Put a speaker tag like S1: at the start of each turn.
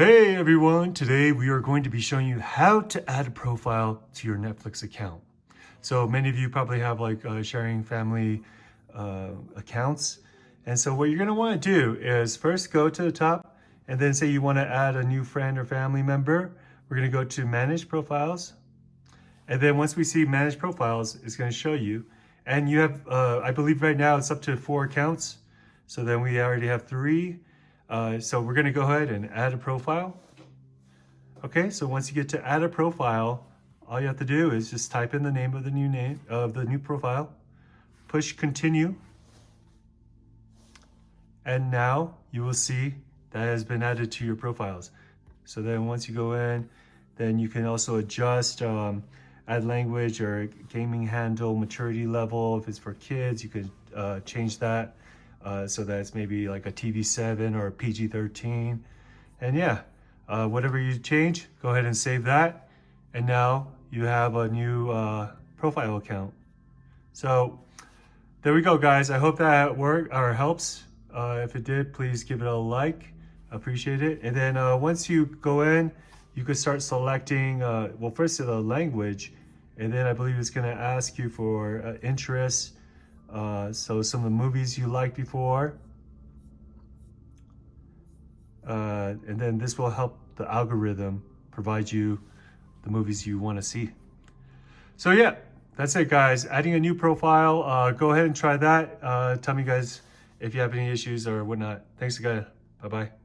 S1: Hey everyone, today we are going to be showing you how to add a profile to your Netflix account. So many of you probably have sharing family accounts. And so what you're gonna wanna do is first go to the top and then say you wanna add a new friend or family member. We're gonna go to manage profiles. And then once we see manage profiles, it's gonna show you. And you have, I believe right now it's up to 4 accounts. So then we already have 3. So we're gonna go ahead and add a profile. Okay, so once you get to add a profile, all you have to do is just type in the name of the new profile, push continue, and now you will see that has been added to your profiles. So then once you go in, then you can also adjust, add language or gaming handle, maturity level. If it's for kids, you could change that. So that it's maybe like a TV7 or a PG-13. And yeah, whatever you change, go ahead and save that. And now you have a new profile account. So there we go, guys. I hope that worked or helps. If it did, please give it a like. Appreciate it. And then once you go in, you could start selecting, well, first the language, and then I believe it's gonna ask you for interests. So some of the movies you liked before. And then this will help the algorithm provide you the movies you want to see. So yeah, that's it, guys. Adding a new profile. Go ahead and try that. Tell me, guys, if you have any issues or whatnot. Thanks again. Bye-bye.